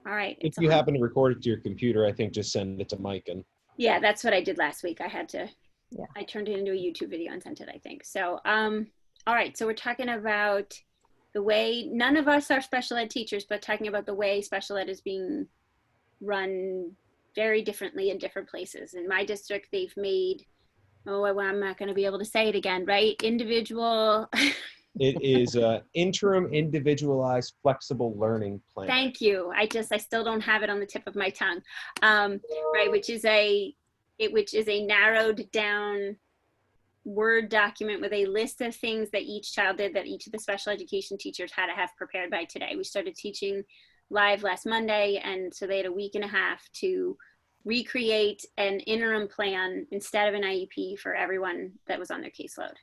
All right. If It's you on. happen to record it to your computer, I think just send it to Mike and Yeah, that's what I did last week. Yeah. I turned it into a YouTube video and sent it, I think. So, all right. So we're talking about the way, none of us are special ed teachers, but talking about the way special ed is being run very differently in different places. In my district, they've made, I'm not going to be able to say it again, right? Individual. it is a interim individualized flexible learning plan. Thank you. I still don't have it on the tip of my tongue. Right, which is a narrowed down Word document with a list of things that each child did that each of the special education teachers had to have prepared by today. We started teaching live last Monday, and so they had a week and a half to recreate an interim plan instead of an IEP for everyone that was on their caseload.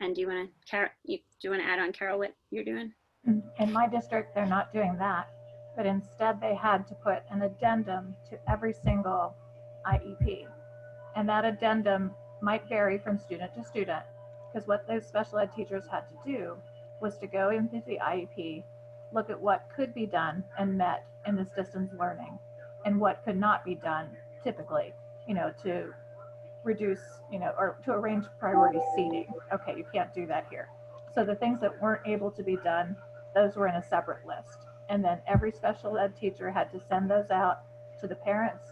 And do you want to add on, Carol, what you're doing? In my district, they're not doing that, but instead they had to put an addendum to every single IEP. And that addendum might vary from student to student, because what those special ed teachers had to do was to go into the IEP, look at what could be done and met in this distance learning, and what could not be done typically, to reduce, or to arrange priority seating. Okay, you can't do that here. So the things that weren't able to be done, those were in a separate list. And then every special ed teacher had to send those out to the parents,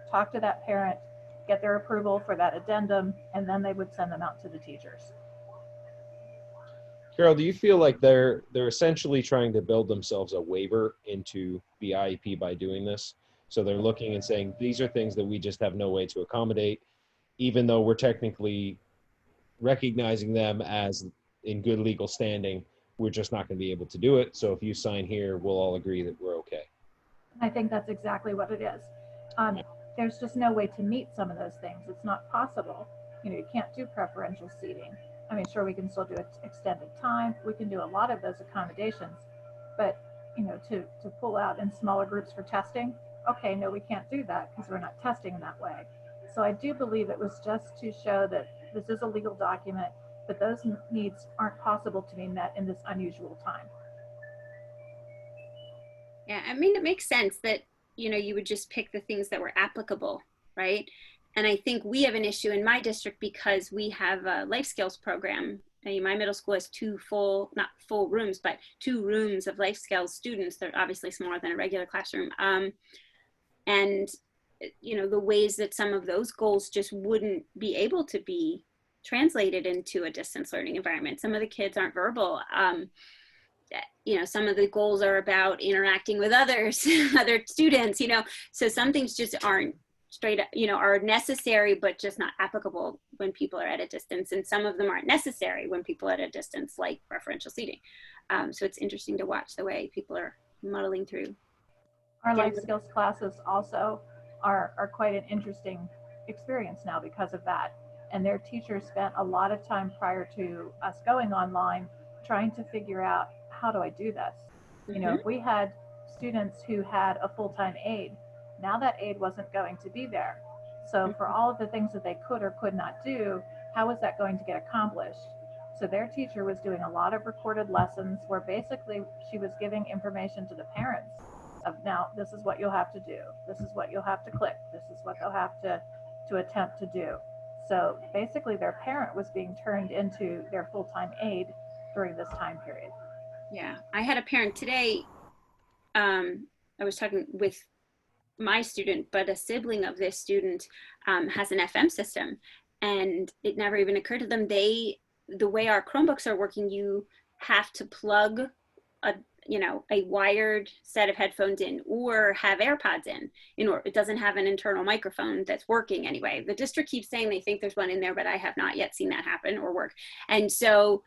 talk to that parent, get their approval for that addendum, and then they would send them out to the teachers. Carol, do you feel like they're essentially trying to build themselves a waiver into the IEP by doing this? So they're looking and saying, these are things that we just have no way to accommodate, even though we're technically recognizing them as in good legal standing, we're just not going to be able to do it. So if you sign here, we'll all agree that we're okay. I think that's exactly what it is. There's just no way to meet some of those things. It's not possible. You can't do preferential seating. I mean, sure, we can still do extended time. We can do a lot of those accommodations, but to pull out in smaller groups for testing, okay, no, we can't do that because we're not testing in that way. So I do believe it was just to show that this is a legal document, but those needs aren't possible to be met in this unusual time. Yeah, I mean, it makes sense that, you would just pick the things that were applicable, right? And I think we have an issue in my district because we have a life skills program. My middle school has not full rooms, but 2 rooms of life skills students. They're obviously smaller than a regular classroom. And, the ways that some of those goals just wouldn't be able to be translated into a distance learning environment. Some of the kids aren't verbal. Some of the goals are about interacting with others, other students, so some things just aren't straight up, are necessary, but just not applicable when people are at a distance. And some of them aren't necessary when people are at a distance, like preferential seating. So it's interesting to watch the way people are muddling through. Our life skills classes also are quite an interesting experience now because of that. And their teachers spent a lot of time prior to us going online trying to figure out, how do I do this? If we had students who had a full-time aide, now that aide wasn't going to be there. So for all of the things that they could or could not do, how was that going to get accomplished? So their teacher was doing a lot of recorded lessons where basically she was giving information to the parents of, now this is what you'll have to do. This is what you'll have to click. This is what they'll have to attempt to do. So basically their parent was being turned into their full-time aide during this time period. Yeah, I had a parent today. I was talking with my student, but a sibling of this student has an FM system, and it never even occurred to them. The way our Chromebooks are working, you have to plug a wired set of headphones in or have AirPods in order. It doesn't have an internal microphone that's working anyway. The district keeps saying they think there's one in there, but I have not yet seen that happen or work. And so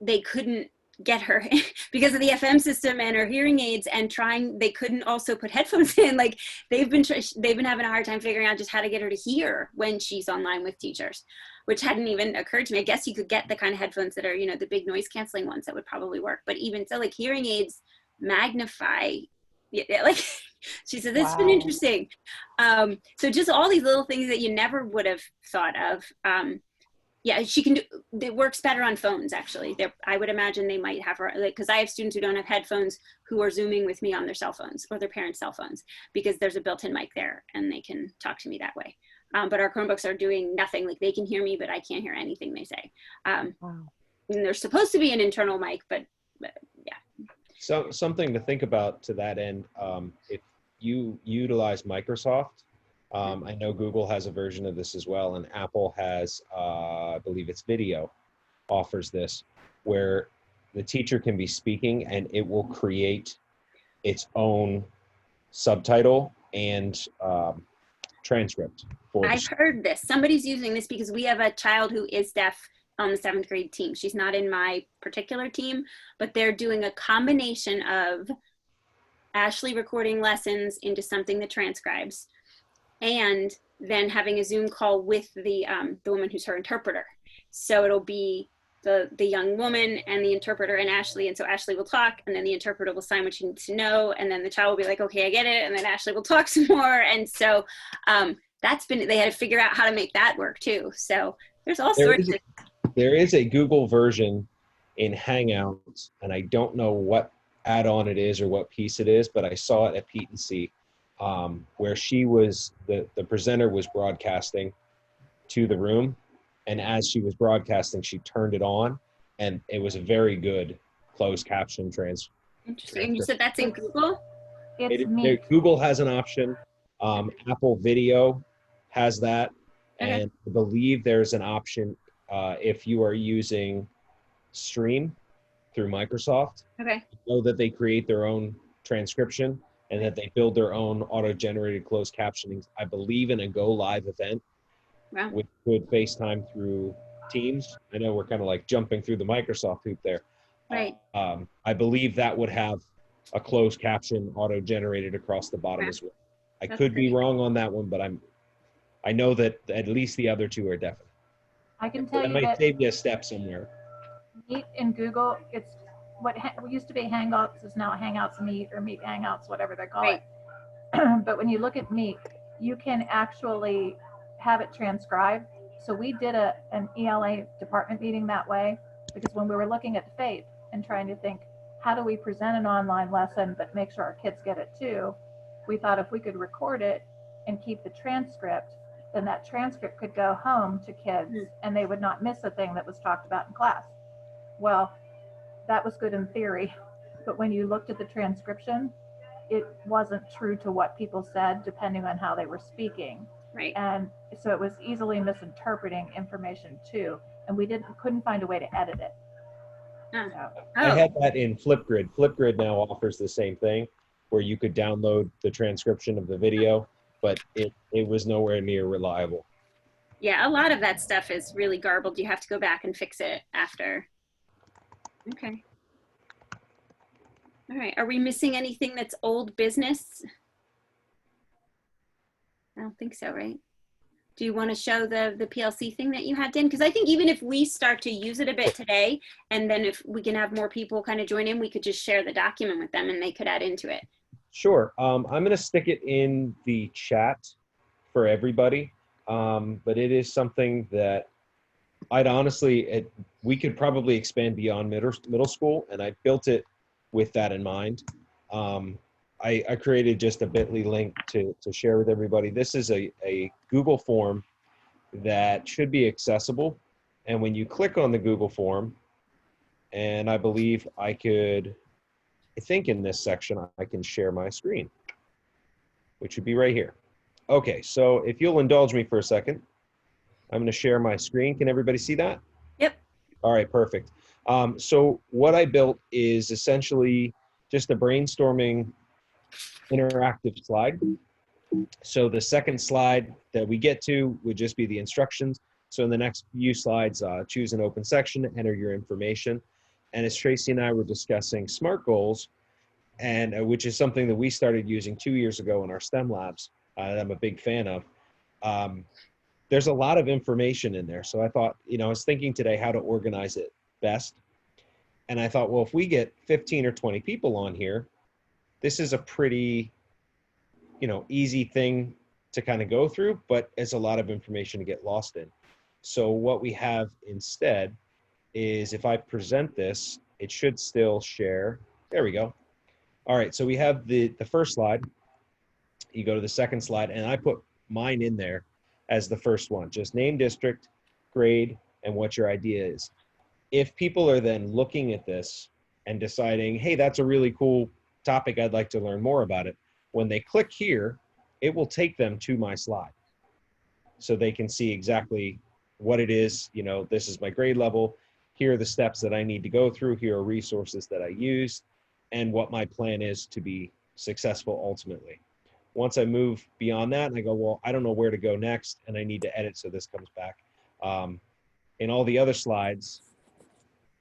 they couldn't get her because of the FM system and her hearing aids, and they couldn't also put headphones in. Like they've been having a hard time figuring out just how to get her to hear when she's online with teachers, which hadn't even occurred to me. I guess you could get the kind of headphones that are, the big noise canceling ones that would probably work. But even so, like hearing aids magnify, like she said, it's been interesting. So just all these little things that you never would have thought of. Yeah, she can do, it works better on phones, actually. I would imagine they might have her, like, because I have students who don't have headphones who are Zooming with me on their cell phones or their parents' cell phones, because there's a built-in mic there and they can talk to me that way. But our Chromebooks are doing nothing. Like, they can hear me, but I can't hear anything they say. Wow. And there's supposed to be an internal mic, but yeah. So something to think about to that end, if you utilize Microsoft, I know Google has a version of this as well, and Apple has, I believe it's Video, offers this, where the teacher can be speaking and it will create its own subtitle and transcript for the I've heard this. Somebody's using this because we have a child who is deaf on the 7th grade team. She's not in my particular team, but they're doing a combination of Ashley recording lessons into something that transcribes, and then having a Zoom call with the woman who's her interpreter. So it'll be the young woman and the interpreter and Ashley. And so Ashley will talk, and then the interpreter will sign what she needs to know. And then the child will be like, okay, I get it. And then Ashley will talk some more. And so they had to figure out how to make that work too. So there's all sorts of. There is a Google version in Hangouts, and I don't know what add-on it is or what piece it is, but I saw it at PTAC, where the presenter was broadcasting to the room, and as she was broadcasting, she turned it on, and it was a very good closed caption Interesting. And you said that's in Google? It's Meet. Google has an option. Apple Video has that, Okay. and I believe there's an option if you are using Stream through Microsoft. Okay. Know that they create their own transcription and that they build their own auto-generated closed captioning, I believe, in a go live event. Wow. With FaceTime through Teams. I know we're kind of like jumping through the Microsoft hoop there. Right. I believe that would have a closed caption auto-generated across the bottom as well. I That's could be great. wrong on that one, but I know that at least the other two are definite. I can tell That you might that save you a step somewhere. Meet in Google, it's what used to be Hangouts is now Hangouts Meet or Meet Hangouts, whatever they call it. But when you look at Meet, you can actually have it transcribed. So we did an ELA department meeting that way, because when we were looking at FAPE and trying to think, how do we present an online lesson but make sure our kids get it too, we thought if we could record it and keep the transcript, then that transcript could go home to kids and they would not miss a thing that was talked about in class. Well, that was good in theory, but when you looked at the transcription, it wasn't true to what people said, depending on how they were speaking. Right. And so it was easily misinterpreting information too. And we couldn't find a way to edit it. Oh. So, I had that in Flipgrid. Flipgrid now offers the same thing, where you could download the transcription of the video, but it was nowhere near reliable. Yeah, a lot of that stuff is really garbled. You have to go back and fix it after. Okay. All right. Are we missing anything that's old business? I don't think so, right? Do you want to show the PLC thing that you had, Dan? Because I think even if we start to use it a bit today, and then if we can have more people kind of join in, we could just share the document with them and they could add into it. Sure. I'm going to stick it in the chat for everybody, but it is something that I'd honestly, we could probably expand beyond middle school, and I built it with that in mind. I created just a bit.ly link to share with everybody. This is a Google form that should be accessible. And when you click on the Google form, and I believe I think in this section, I can share my screen, which would be right here. Okay, so if you'll indulge me for a second, I'm going to share my screen. Can everybody see that? Yep. All right, perfect. So what I built is essentially just a brainstorming interactive slide. So the second slide that we get to would just be the instructions. So in the next few slides, choose an open section, enter your information. And as Tracy and I were discussing SMART goals, and which is something that we started using 2 years ago in our STEM labs, that I'm a big fan of, there's a lot of information in there. So I thought, I was thinking today how to organize it best. And I thought, well, if we get 15 or 20 people on here, this is a pretty, easy thing to kind of go through, but it's a lot of information to get lost in. So what we have instead is if I present this, it should still share. There we go. All right, so we have the first slide. You go to the second slide, and I put mine in there as the first one. Just name, district, grade, and what your idea is. If people are then looking at this and deciding, hey, that's a really cool topic, I'd like to learn more about it, when they click here, it will take them to my slide. So they can see exactly what it is. You know, this is my grade level. Here are the steps that I need to go through. Here are resources that I use, and what my plan is to be successful ultimately. Once I move beyond that, and I go, well, I don't know where to go next, and I need to edit so this comes back. In all the other slides,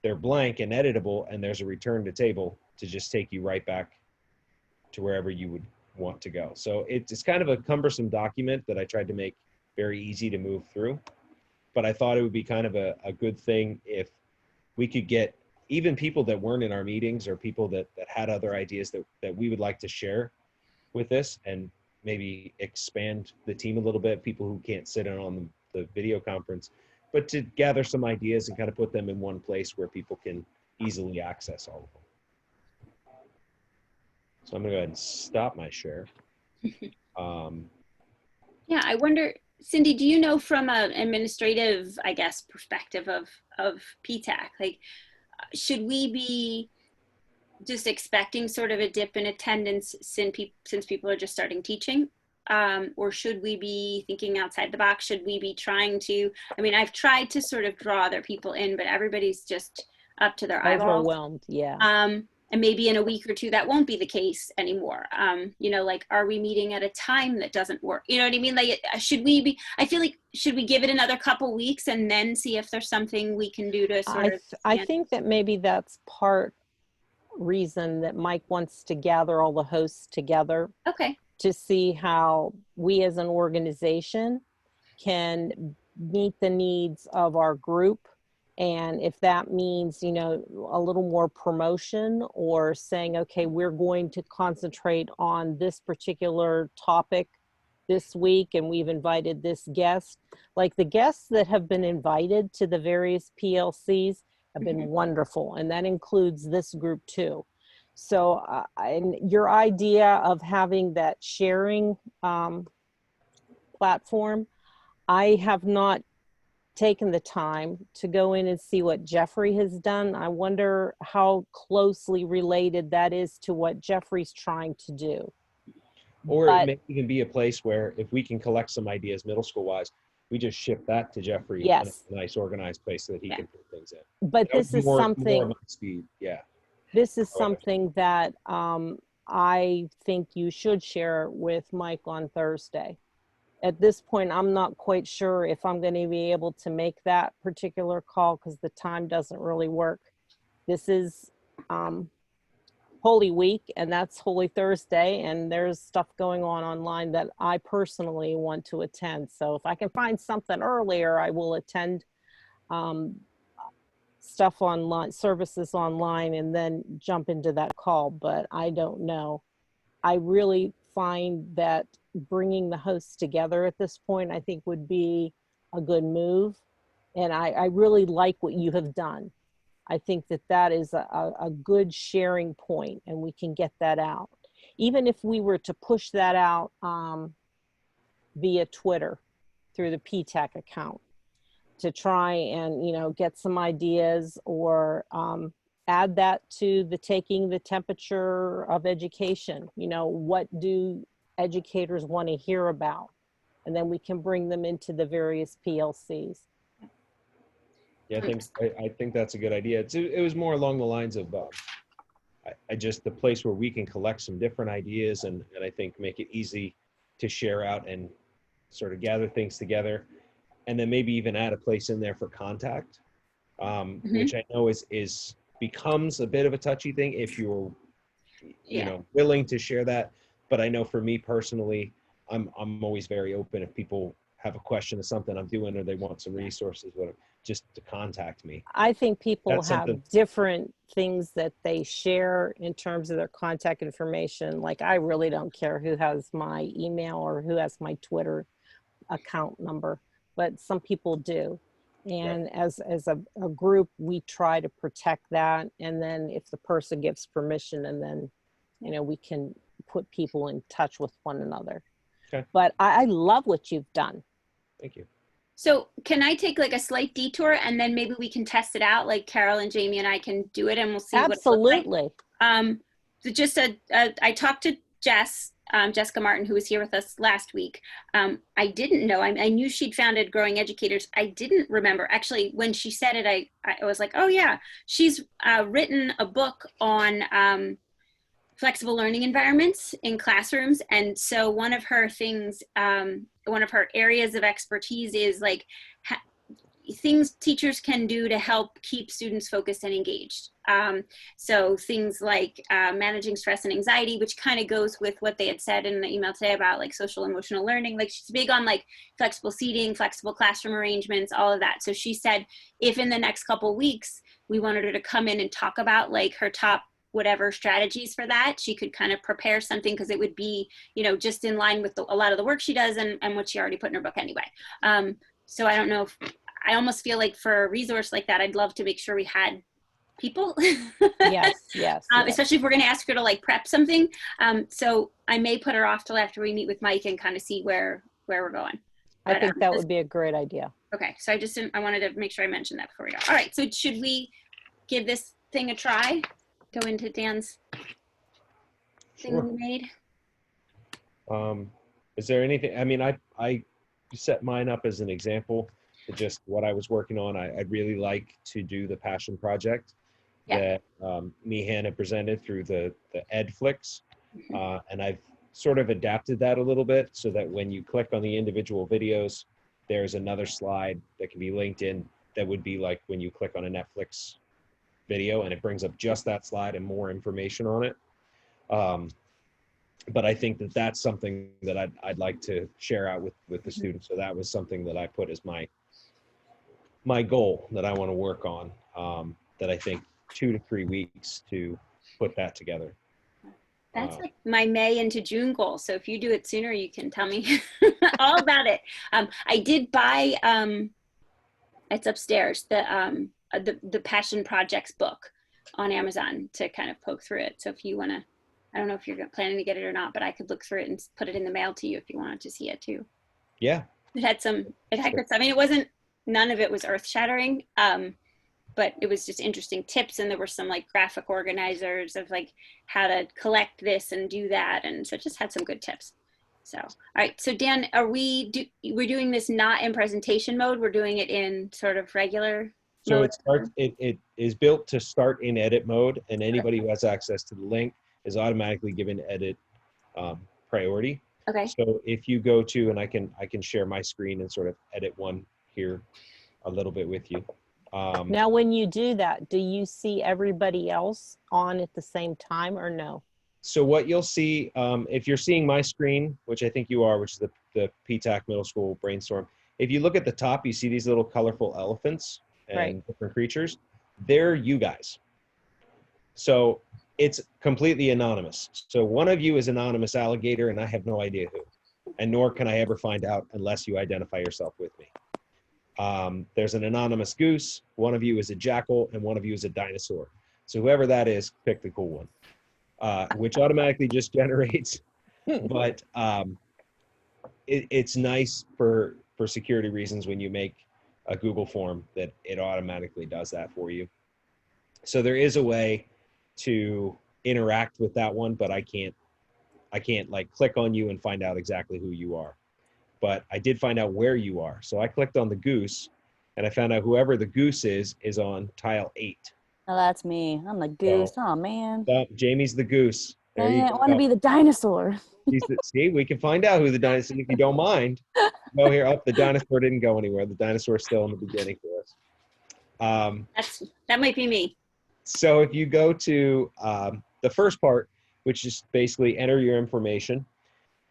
they're blank and editable, and there's a return to table to just take you right back to wherever you would want to go. So it's kind of a cumbersome document that I tried to make very easy to move through, but I thought it would be kind of a good thing if we could get even people that weren't in our meetings or people that had other ideas that we would like to share with this, and maybe expand the team a little bit, people who can't sit in on the video conference, but to gather some ideas and kind of put them in one place where people can easily access all of them. So I'm gonna go ahead and stop my share. Yeah, I wonder, Cindy, do you know from an administrative, I guess, perspective of PTAC, like, should we be just expecting sort of a dip in attendance since people are just starting teaching? Or should we be thinking outside the box? Should we be trying to, I mean, I've tried to sort of draw other people in, but everybody's just up to their eyeballs. Overwhelmed, yeah. And maybe in a week or two, that won't be the case anymore. You know, like, are we meeting at a time that doesn't work? You know what I mean? Like, should we be, I feel like, should we give it another couple weeks and then see if there's something we can do to sort of. I think that maybe that's part reason that Mike wants to gather all the hosts together. Okay. To see how we as an organization can meet the needs of our group. And if that means, you know, a little more promotion, or saying, okay, we're going to concentrate on this particular topic this week, and we've invited this guest. Like, the guests that have been invited to the various PLCs have been wonderful. And that includes this group too. So, and your idea of having that sharing platform, I have not taken the time to go in and see what Jeffrey has done. I wonder how closely related that is to what Jeffrey's trying to do. Or it may even be a place where if we can collect some ideas middle school wise, we just ship that to Jeffrey. Yes. In a nice organized place so that he can put things in. But this is something, more speed. Yeah. This is something that I think you should share with Mike on Thursday. At this point, I'm not quite sure if I'm going to be able to make that particular call because the time doesn't really work. This is Holy Week, and that's Holy Thursday, and there's stuff going on online that I personally want to attend. So if I can find something earlier, I will attend stuff online, services online, and then jump into that call, but I don't know. I really find that bringing the hosts together at this point, I think would be a good move. And I really like what you have done. I think that that is a good sharing point, and we can get that out. Even if we were to push that out via Twitter through the PTAC account to try and, you know, get some ideas, or add that to the taking the temperature of education. You know, what do educators want to hear about? And then we can bring them into the various PLCs. Yeah, I think that's a good idea. It was more along the lines of I just, the place where we can collect some different ideas and I think make it easy to share out and sort of gather things together, and then maybe even add a place in there for contact, which I know is becomes a bit of a touchy thing if you're you know, willing to share that. But I know for me personally, I'm always very open if people have a question of something I'm doing or they want some resources, whatever, just to contact me. I think people That's have different things that they share in terms of their contact information. Like, I really don't care who has my email or who has my Twitter account number, but some people do. And as a group, we try to protect that. And then if the person gives permission, and then, you know, we can put people in touch with one another. Okay. But I love what you've done. Thank you. So can I take like a slight detour and then maybe we can test it out? Like Carol and Jamie and I can do it and we'll see Absolutely. what it looks like. So just I talked to Jessica Martin, who was here with us last week. I didn't know, I knew she'd founded Growing Educators. I didn't remember, actually, when she said it, I was like, oh yeah, she's written a book on flexible learning environments in classrooms. And so one of her things, one of her areas of expertise is like things teachers can do to help keep students focused and engaged. So things like managing stress and anxiety, which kind of goes with what they had said in the email today about like social emotional learning. Like she's big on like flexible seating, flexible classroom arrangements, all of that. So she said, if in the next couple weeks, we wanted her to come in and talk about like her top whatever strategies for that, she could kind of prepare something, because it would be, you know, just in line with a lot of the work she does and what she already put in her book anyway. So I don't know if, I almost feel like for a resource like that, I'd love to make sure we had people. Yes, yes. Especially if we're going to ask her to like prep something. So I may put her off till after we meet with Mike and kind of see where we're going. I think that would be a great idea. Okay. So I wanted to make sure I mentioned that before we go. All right. So should we give this thing a try? Go into Dan's thing we made? Is there anything, I mean, I set mine up as an example to just what I was working on. I'd really like to do the passion project that Meehan had presented through the EdFlix. And I've sort of adapted that a little bit so that when you click on the individual videos, there's another slide that can be linked in that would be like when you click on a Netflix video and it brings up just that slide and more information on it. But I think that that's something that I'd like to share out with the students. So that was something that I put as my goal that I want to work on, that I think 2 to 3 weeks to put that together. That's like my May into June goal. So if you do it sooner, you can tell me all about it. I did buy, it's upstairs, the Passion Projects book on Amazon to kind of poke through it. So if you want to, I don't know if you're planning to get it or not, but I could look through it and put it in the mail to you if you wanted to see it too. Yeah. It had good stuff. I mean, none of it was earth shattering, but it was just interesting tips. And there were some like graphic organizers of like how to collect this and do that. And so it just had some good tips. So, all right. So Dan, we're doing this not in presentation mode. We're doing it in sort of regular So mode. it is built to start in edit mode, and anybody who has access to the link is automatically given edit priority. Okay. So if you go to, and I can share my screen and sort of edit one here a little bit with you. Now, when you do that, do you see everybody else on at the same time or no? So what you'll see, if you're seeing my screen, which I think you are, which is the PTAC Middle School Brainstorm, if you look at the top, you see these little colorful elephants and different creatures. They're you guys. So it's completely anonymous. So one of you is anonymous alligator, and I have no idea who, and nor can I ever find out unless you identify yourself with me. There's an anonymous goose, one of you is a jackal, and one of you is a dinosaur. So whoever that is, pick the cool one, which automatically just generates, but it's nice for security reasons when you make a Google form that it automatically does that for you. So there is a way to interact with that one, but I can't like click on you and find out exactly who you are. But I did find out where you are. So I clicked on the goose and I found out whoever the goose is on tile 8. Oh, that's me. I'm the goose. Oh, man. Jamie's the goose. There Dang you it, go. I want to be the dinosaur. See, we can find out who the dinosaur, if you don't mind. Go here. Oh, the dinosaur didn't go anywhere. The dinosaur's still in the beginning for us. That might be me. So if you go to the first part, which is basically enter your information,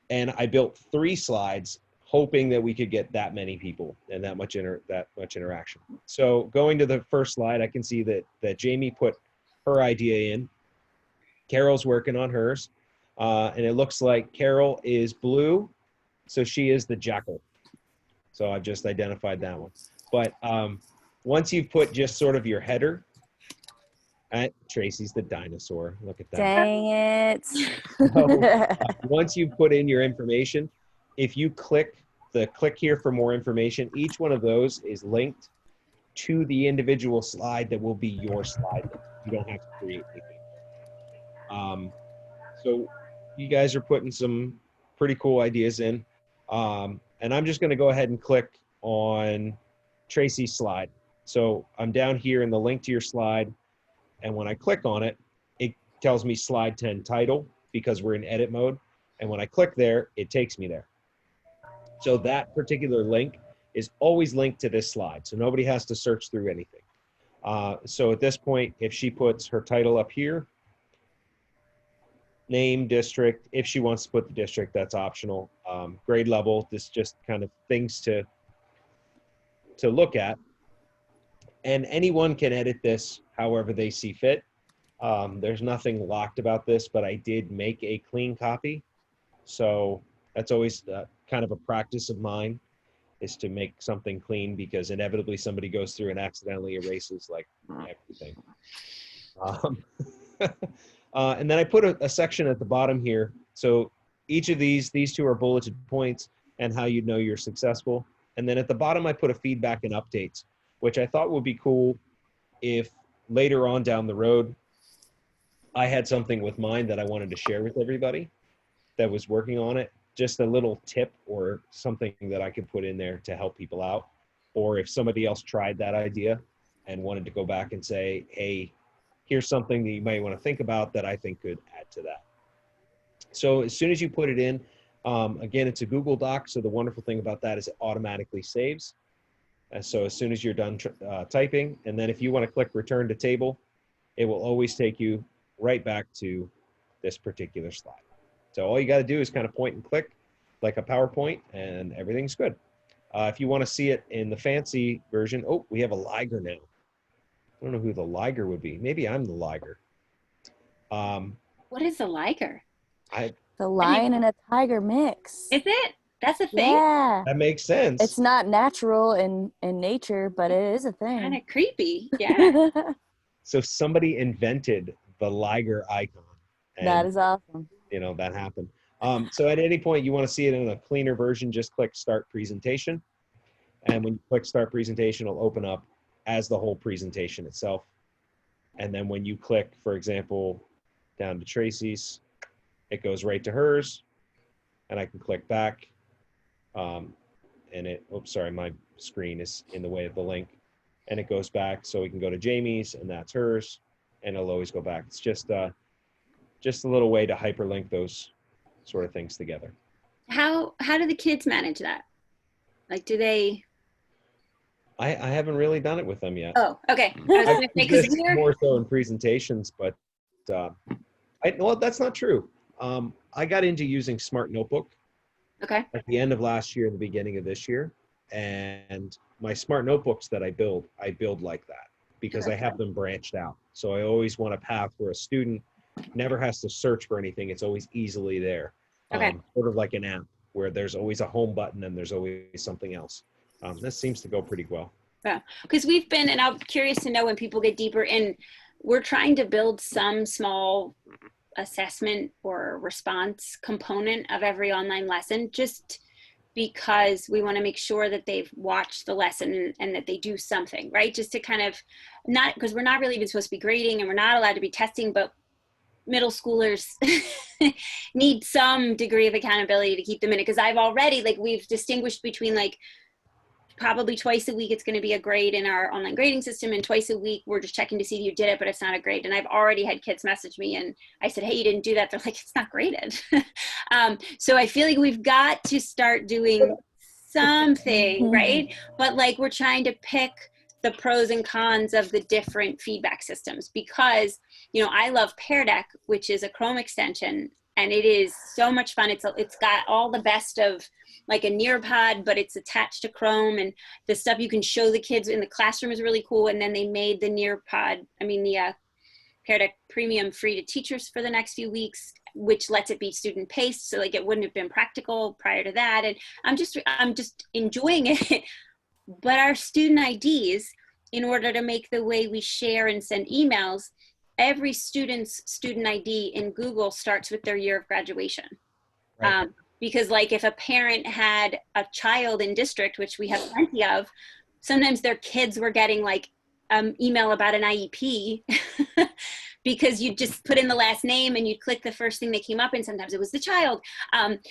and I built 3 slides hoping that we could get that many people and that much interaction. So going to the first slide, I can see that Jamie put her idea in. Carol's working on hers, and it looks like Carol is blue, so she is the jackal. So I've just identified that one. But once you put just sort of your header, Tracy's the dinosaur. Look at that. Dang it. So, once you put in your information, if you click here for more information, each one of those is linked to the individual slide that will be your slide. You don't have to create anything. So you guys are putting some pretty cool ideas in. And I'm just going to go ahead and click on Tracy's slide. So I'm down here in the link to your slide. And when I click on it, it tells me slide 10 title because we're in edit mode. And when I click there, it takes me there. So that particular link is always linked to this slide. So nobody has to search through anything. So at this point, if she puts her title up here, name, district, if she wants to put the district, that's optional. Grade level, this just kind of things to look at. And anyone can edit this however they see fit. There's nothing locked about this, but I did make a clean copy. So that's always kind of a practice of mine, is to make something clean, because inevitably somebody goes through and accidentally erases like everything. And then I put a section at the bottom here. So each of these two are bulleted points and how you'd know you're successful. And then at the bottom, I put a feedback and updates, which I thought would be cool if later on down the road, I had something with mine that I wanted to share with everybody that was working on it. Just a little tip or something that I could put in there to help people out. Or if somebody else tried that idea and wanted to go back and say, hey, here's something that you might want to think about that I think could add to that. So as soon as you put it in, again, it's a Google Doc. So the wonderful thing about that is it automatically saves. And so as soon as you're done typing, and then if you want to click return to table, it will always take you right back to this particular slide. So all you got to do is kind of point and click like a PowerPoint, and everything's good. If you want to see it in the fancy version, oh, we have a Liger now. I don't know who the Liger would be. Maybe I'm the Liger. What is a liger? The lion and a tiger mix. Is it? That's a thing? Yeah. That makes sense. It's not natural in nature, but it is a Kind thing. of creepy. Yeah. So somebody invented the Liger icon. And, That is awesome. you know, that happened. So at any point you want to see it in a cleaner version, just click Start Presentation. And when you click Start Presentation, it'll open up as the whole presentation itself. And then when you click, for example, down to Tracy's, it goes right to hers. And I can click back. And it, oops, sorry, my screen is in the way of the link. And it goes back, so we can go to Jamie's, and that's hers. And it'll always go back. It's just a little way to hyperlink those sort of things together. How do the kids manage that? Like, do they? I haven't really done it with them yet. Oh, okay. I was gonna say, I've 'cause used this we're- more so in presentations, but well, that's not true. I got into using Smart Notebook okay. at the end of last year and the beginning of this year, and my Smart Notebooks that I build like that because I have them branched out. So I always want a path where a student never has to search for anything. It's always easily there. Okay. Sort of like an app where there's always a home button and there's always something else. This seems to go pretty well. Yeah, because we've been, and I'm curious to know when people get deeper in, we're trying to build some small assessment or response component of every online lesson, just because we want to make sure that they've watched the lesson and that they do something, right? Just to kind of not, because we're not really even supposed to be grading and we're not allowed to be testing, but middle schoolers need some degree of accountability to keep them in it. Because I've already, like, we've distinguished between, like, probably twice a week it's going to be a grade in our online grading system, and twice a week we're just checking to see if you did it, but it's not a grade. And I've already had kids message me and I said, hey, you didn't do that. They're like, it's not graded. So I feel like we've got to start doing something, right? But like, we're trying to pick the pros and cons of the different feedback systems, because, you know, I love PTAC, which is a Chrome extension, and it is so much fun. It's got all the best of like a Nearpod, but it's attached to Chrome, and the stuff you can show the kids in the classroom is really cool. And then they made the Nearpod, the PTAC Premium free to teachers for the next few weeks, which lets it be student paced. So like, it wouldn't have been practical prior to that. And I'm just enjoying it. But our student IDs, in order to make the way we share and send emails, every student's student ID in Google starts with their year of graduation. Right. Because like if a parent had a child in district, which we have plenty of, sometimes their kids were getting like email about an IEP because you just put in the last name and you'd click the first thing that came up, and sometimes it was the child.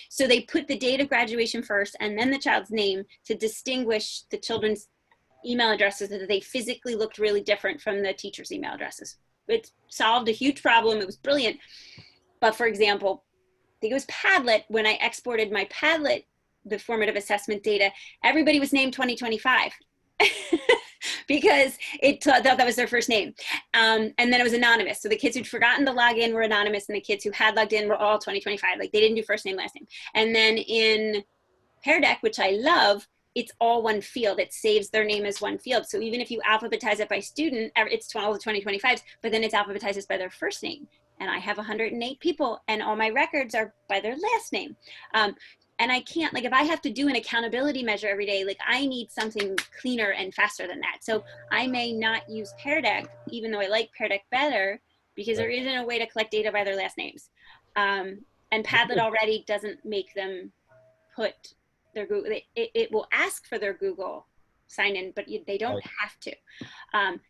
So they put the date of graduation first and then the child's name to distinguish the children's email addresses, that they physically looked really different from the teacher's email addresses. It solved a huge problem. It was brilliant. But for example, I think it was Padlet, when I exported my Padlet, the formative assessment data, everybody was named 2025 because it thought that was their first name. And then it was anonymous. So the kids who'd forgotten to log in were anonymous, and the kids who had logged in were all 2025. Like they didn't do first name, last name. And then in Pear Deck, which I love, it's all one field. It saves their name as one field. So even if you alphabetize it by student, it's all the 2025s, but then it's alphabetized by their first name. And I have 108 people, and all my records are by their last name. And I can't, like, if I have to do an accountability measure every day, like I need something cleaner and faster than that. So I may not use Pear Deck, even though I like Pear Deck better, because there isn't a way to collect data by their last names. And Padlet already doesn't make them put their Google, it will ask for their Google sign in, but they don't have to.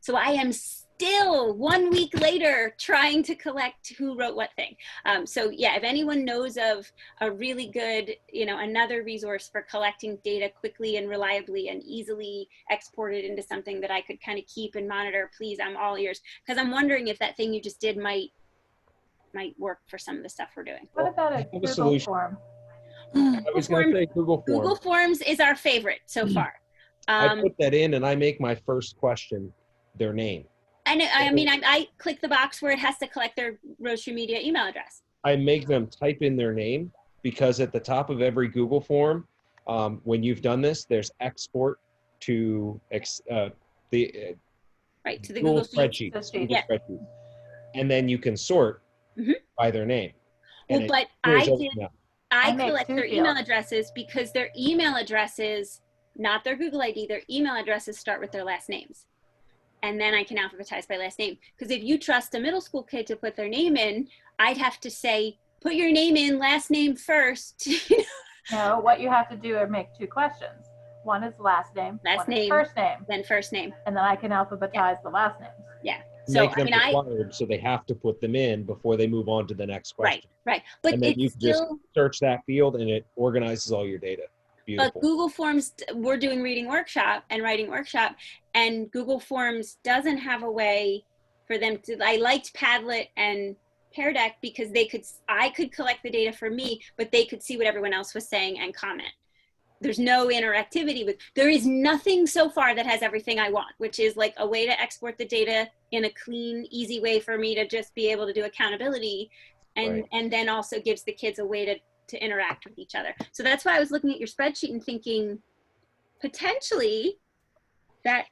So I am still 1 week later trying to collect who wrote what thing. So yeah, if anyone knows of a really good, another resource for collecting data quickly and reliably and easily exported into something that I could kind of keep and monitor, please, I'm all ears. Because I'm wondering if that thing you just did might work for some of the stuff we're doing. What about a Google form? I was going to say Google Forms. Google Forms is our favorite so far. I put that in and I make my first question their name. I click the box where it has to collect their Roaster Media email address. I make them type in their name, because at the top of every Google form, when you've done this, there's export to the Google spreadsheet. Spreadsheet. And then you can sort by their name. Well, but I collect their email addresses because their email addresses, not their Google ID, their email addresses start with their last names. And then I can alphabetize by last name. Because if you trust a middle school kid to put their name in, I'd have to say, put your name in, last name first. No, what you have to do is make two questions. One is last name, first name. Then first name. And then I can alphabetize the last names. Yeah. So make them required, so they have to put them in before they move on to the next question. Right. But and then you can just search that field and it organizes all your data. Beautiful. But Google Forms, we're doing reading workshop and writing workshop, and Google Forms doesn't have a way for them to, I liked Padlet and Pear Deck because I could collect the data for me, but they could see what everyone else was saying and comment. There's no interactivity there is nothing so far that has everything I want, which is like a way to export the data in a clean, easy way for me to just be able to do accountability, and then also gives the kids a way to interact with each other. So that's why I was looking at your spreadsheet and thinking potentially that,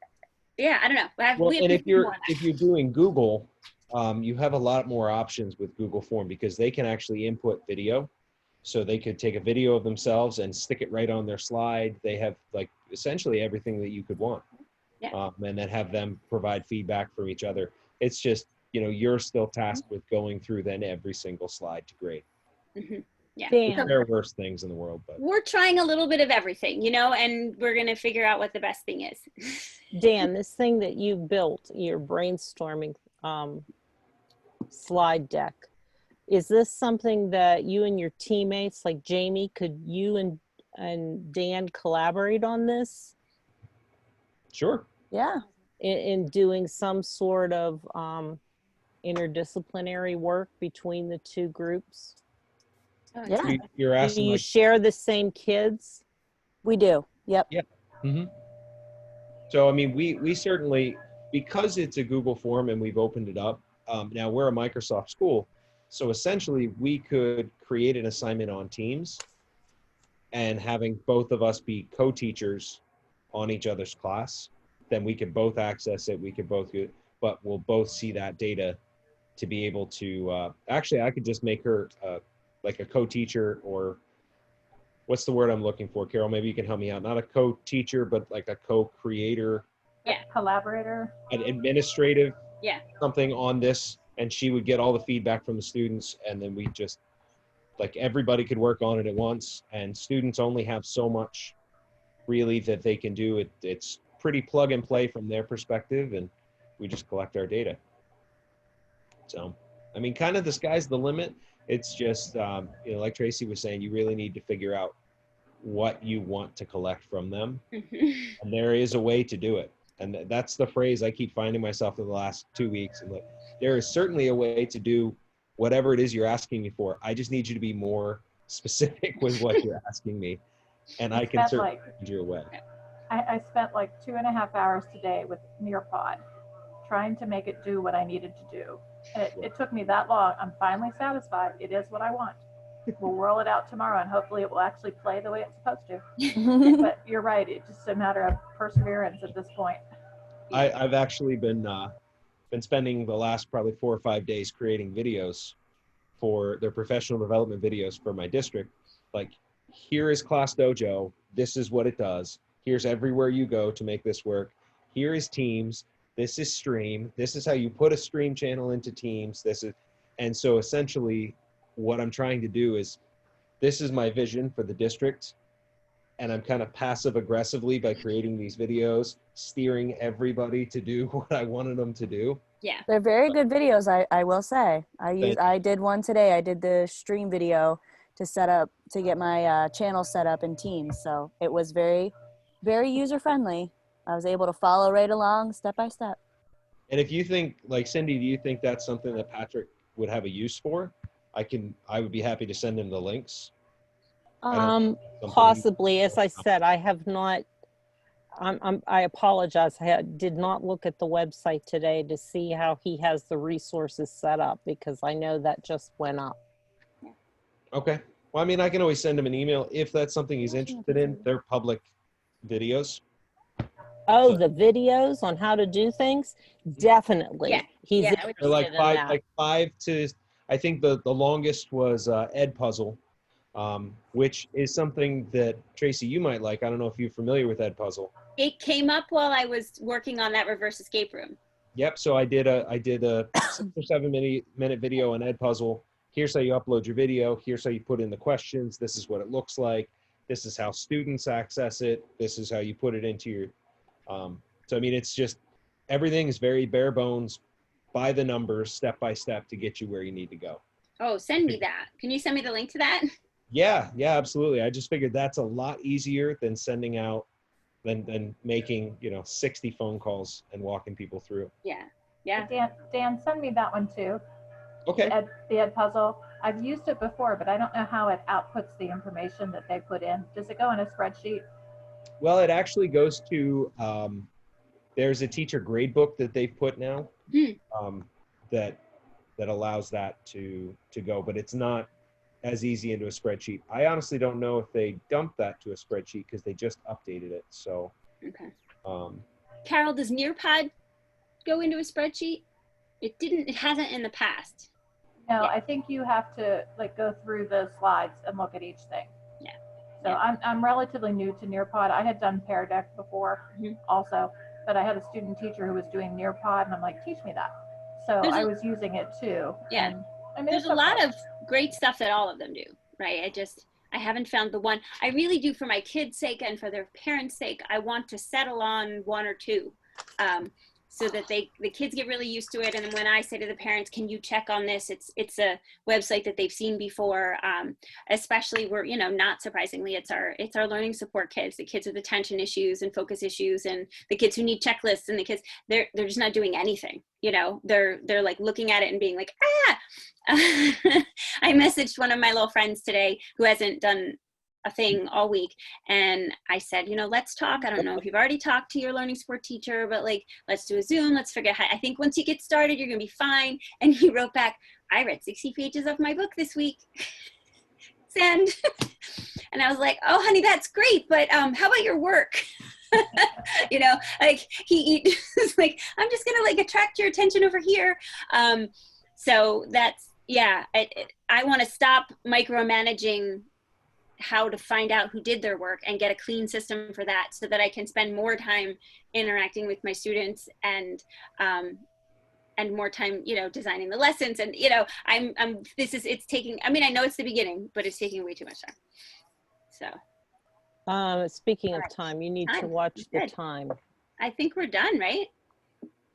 I don't know. Well, and if you're doing Google, you have a lot more options with Google Form, because they can actually input video. So they could take a video of themselves and stick it right on their slide. They have like essentially everything that you could want. And then have them provide feedback from each other. It's just, you're still tasked with going through then every single slide to grade. Yeah. There are worse things in the world, but we're trying a little bit of everything, and we're going to figure out what the best thing is. Dan, this thing that you built, your brainstorming slide deck, is this something that you and your teammates, like Jamie, could you and Dan collaborate on this? Sure. Yeah. In doing some sort of interdisciplinary work between the two groups? Yeah. You're asking. Do you share the same kids? We do. Yep. Yeah. So, I mean, we certainly, because it's a Google form and we've opened it up, now we're a Microsoft school. So essentially we could create an assignment on Teams, and having both of us be co-teachers on each other's class, then we could both access it. We could both do it, but we'll both see that data to be able to, actually I could just make her like a co-teacher, or what's the word I'm looking for, Carol? Maybe you can help me out. Not a co-teacher, but like a co-creator, Yeah. Collaborator. an administrative Yeah. something on this, and she would get all the feedback from the students, and then we just, like, everybody could work on it at once, and students only have so much really that they can do. It's pretty plug and play from their perspective, and we just collect our data. So, I mean, kind of the sky's the limit. It's just, you know, like Tracy was saying, you really need to figure out what you want to collect from them. And there is a way to do it. And that's the phrase I keep finding myself in the last 2 weeks. And like, there is certainly a way to do whatever it is you're asking me for. I just need you to be more specific with what you're asking me. And I can certainly find you a way. I spent like 2.5 hours today with Nearpod trying to make it do what I needed to do. And it took me that long. I'm finally satisfied. It is what I want. We'll roll it out tomorrow and hopefully it will actually play the way it's supposed to. But you're right. It's just a matter of perseverance at this point. I've actually been spending the last probably 4 or 5 days creating videos for their professional development videos for my district. Like, here is Class Dojo. This is what it does. Here's everywhere you go to make this work. Here is Teams. This is Stream. This is how you put a Stream channel into Teams. And so essentially what I'm trying to do is, this is my vision for the district. And I'm kind of passive aggressively by creating these videos, steering everybody to do what I wanted them to do. Yeah. They're very good videos, I will say. I did one today. I did the stream video to get my channel set up in Teams. So it was very, very user-friendly. I was able to follow right along step by step. And if you think, like, Cindy, do you think that's something that Patrick would have a use for? I would be happy to send him the links. Possibly. As I said, I have not, I apologize. I did not look at the website today to see how he has the resources set up, because I know that just went up. Okay. Well, I mean, I can always send him an email if that's something he's interested in. They're public videos. Oh, the videos on how to do things? Definitely. Yeah. He's Yeah, interested They're like in that. like 5 to, I think the longest was Ed Puzzle, which is something that, Tracy, you might like. I don't know if you're familiar with Ed Puzzle. It came up while I was working on that reverse escape room. Yep. So I did a 6 or 7 minute video on Ed Puzzle. Here's how you upload your video. Here's how you put in the questions. This is what it looks like. This is how students access it. This is how you put it into your, so I mean, it's just, everything is very bare bones, by the numbers, step by step, to get you where you need to go. Oh, send me that. Can you send me the link to that? Yeah, absolutely. I just figured that's a lot easier than sending out, than making, 60 phone calls and walking people through. Yeah. Yeah. Dan, send me that one too. Okay. The Ed Puzzle. I've used it before, but I don't know how it outputs the information that they put in. Does it go in a spreadsheet? Well, it actually goes to, there's a teacher grade book that they've put now, that allows that to go, but it's not as easy into a spreadsheet. I honestly don't know if they dumped that to a spreadsheet because they just updated it. So, okay. Carol, does Nearpod go into a spreadsheet? It hasn't in the past. No, Yeah. I think you have to like go through the slides and look at each thing. Yeah. So Yeah. I'm relatively new to Nearpod. I had done Pear Deck before also, but I had a student teacher who was doing Nearpod, and I'm like, teach me that. So I was using it too. Yeah. And, I mean, There's a lot of great stuff that all of them do, right? I haven't found the one. I really do, for my kids' sake and for their parents' sake, I want to settle on 1 or 2. So that the kids get really used to it. And then when I say to the parents, can you check on this? It's a website that they've seen before, especially where, not surprisingly, it's our learning support kids, the kids with attention issues and focus issues, and the kids who need checklists, and the kids, they're just not doing anything. They're like looking at it and being like, ah. I messaged one of my little friends today who hasn't done a thing all week, and I said, let's talk. I don't know if you've already talked to your learning support teacher, but like, let's do a Zoom. Let's figure out how, I think once you get started, you're gonna be fine. And he wrote back, I read 60 pages of my book this week. Send. And I was like, oh honey, that's great, but how about your work? Like he was like, I'm just gonna like attract your attention over here. So that's, yeah, I want to stop micromanaging how to find out who did their work and get a clean system for that, so that I can spend more time interacting with my students and more time, you know, designing the lessons. And, you know, it's taking, I mean, I know it's the beginning, but it's taking way too much time. So. Speaking of time, you need to watch the time. I think we're done, right?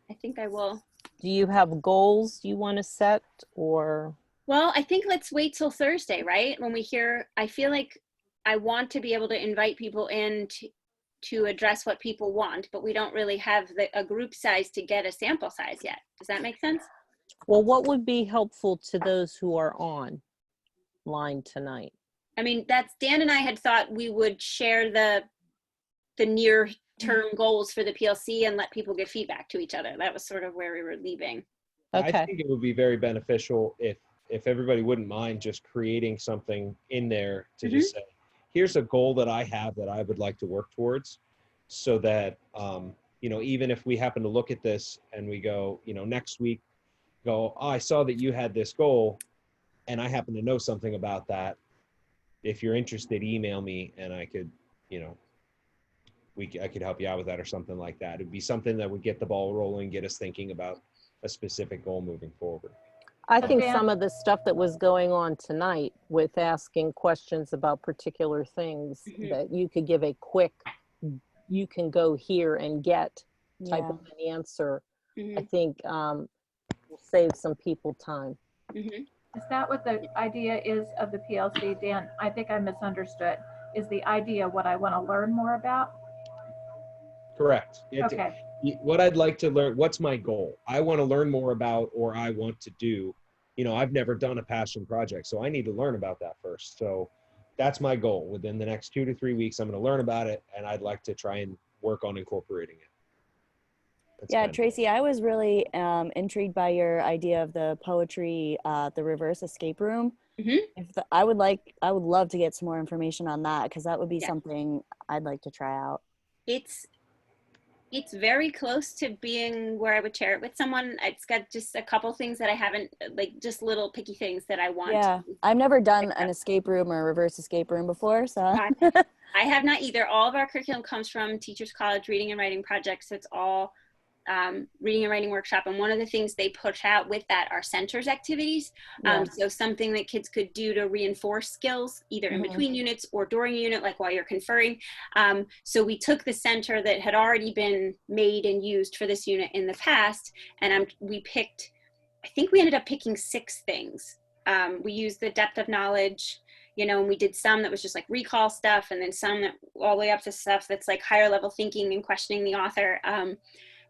I think I will. Do you have goals you want to set, or? Well, I think let's wait till Thursday, right? When we hear, I feel like I want to be able to invite people in to address what people want, but we don't really have a group size to get a sample size yet. Does that make sense? Well, what would be helpful to those who are online tonight? I mean, Dan and I had thought we would share the near term goals for the PLC and let people give feedback to each other. That was sort of where we were leaving. Okay. I think it would be very beneficial if everybody wouldn't mind just creating something in there to just say, here's a goal that I have that I would like to work towards, so that, you know, even if we happen to look at this and we go, you know, next week, go, oh, I saw that you had this goal and I happen to know something about that. If you're interested, email me and I could, you know, I could help you out with that or something like that. It'd be something that would get the ball rolling, get us thinking about a specific goal moving forward. I think some of the stuff that was going on tonight with asking questions about particular things that you could give a quick, you can go here and get type of an answer, I think will save some people time. Is that what the idea is of the PLC, Dan? I think I misunderstood. Is the idea what I want to learn more about? Correct. Okay. What I'd like to learn, what's my goal? I want to learn more about, or I want to do, you know, I've never done a passion project, so I need to learn about that first. So that's my goal. Within the next 2 to 3 weeks, I'm going to learn about it, and I'd like to try and work on incorporating it. Yeah, Tracy, I was really intrigued by your idea of the poetry, the reverse escape room. I would love to get some more information on that, because that would be something I'd like to try out. It's very close to being where I would share it with someone. It's got just a couple things that I haven't, like just little picky things that I want. Yeah, I've never done an escape room or a reverse escape room before, so. I have not either. All of our curriculum comes from Teachers College Reading and Writing Project, so it's all reading and writing workshop. And one of the things they push out with that are centers activities. So something that kids could do to reinforce skills, either in between units or during a unit, like while you're conferring. So we took the center that had already been made and used for this unit in the past, and we picked, I think we ended up picking 6 things. We used the depth of knowledge, you know, and we did some that was just like recall stuff, and then some that all the way up to stuff that's like higher level thinking and questioning the author.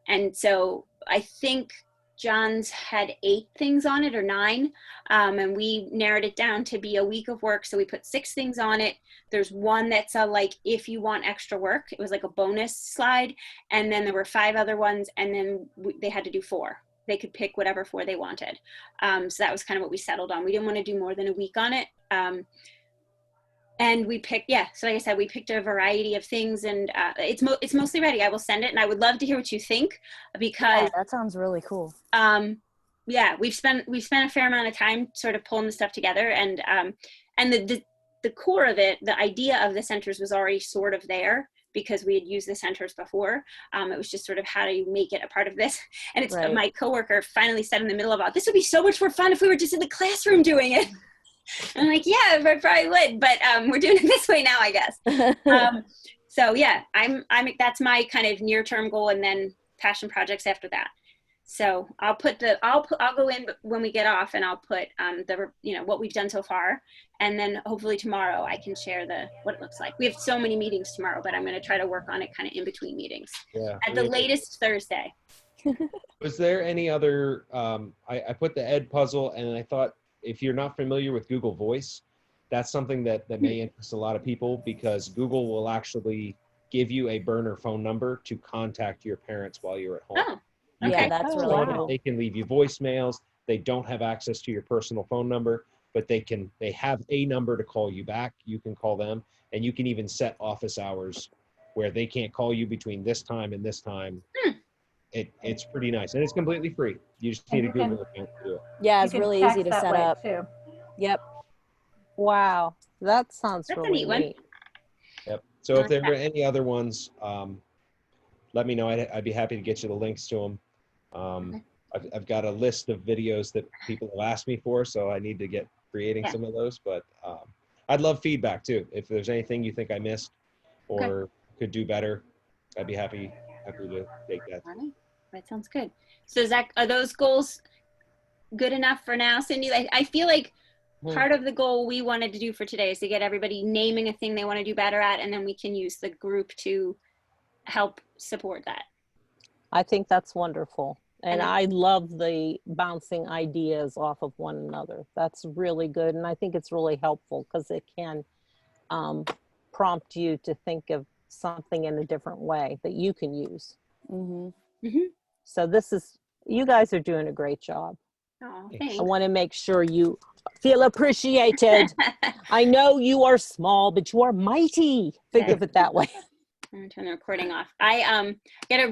And so I think John's had 8 things on it, or 9, and we narrowed it down to be a week of work. So we put 6 things on it. There's one that's like, if you want extra work, it was like a bonus slide. And then there were 5 other ones, and then they had to do 4. They could pick whatever 4 they wanted. So that was kind of what we settled on. We didn't want to do more than a week on it. And we picked, so like I said, we picked a variety of things, and it's mostly ready. I will send it, and I would love to hear what you think, because that sounds really cool. We've spent a fair amount of time sort of pulling the stuff together, and the core of it, the idea of the centers was already sort of there, because we had used the centers before. It was just sort of, how do you make it a part of this? And it's my coworker finally said in the middle about, this would be so much more fun if we were just in the classroom doing it. I'm like, yeah, I probably would, but we're doing it this way now, I guess. So yeah, that's my kind of near-term goal, and then passion projects after that. So I'll go in when we get off, and I'll put what we've done so far, and then hopefully tomorrow I can share what it looks like. We have so many meetings tomorrow, but I'm going to try to work on it kind of in between meetings. Yeah. At the latest Thursday. Was there any other? I put the Ed puzzle, and I thought, if you're not familiar with Google Voice, that's something that may interest a lot of people, because Google will actually give you a burner phone number to contact your parents while you're at home. Oh, okay. That's really cool. They can leave you voicemails. They don't have access to your personal phone number, but they have a number to call you back. You can call them, and you can even set office hours where they can't call you between this time and this time. It's pretty nice, and it's completely free. You just need a Google account to do it. Yeah, it's really easy to set up. Too. Yep. Wow, that sounds That's a really neat one. neat. Yep. So I if like there that. were any other ones, let me know. I'd be happy to get you the links to them. Okay. I've got a list of videos that people have asked me for, so I need to get creating Yeah. some of those. But I'd love feedback too. If there's anything you think I missed Okay. or could do better, I'd be happy to take that. All right. That sounds good. So Zach, are those goals good enough for now, Cindy? I feel like part of the goal we wanted to do for today is to get everybody naming a thing they want to do better at, and then we can use the group to help support that. I think that's wonderful. And And I love the bouncing ideas off of one another. That's really good. And I think it's really helpful because it can prompt you to think of something in a different way that you can use. So you guys are doing a great job. Oh, Thanks. thanks. I want to make sure you feel appreciated. I know you are small, but you are mighty. Think of it that way. I'm gonna turn the recording off. I get a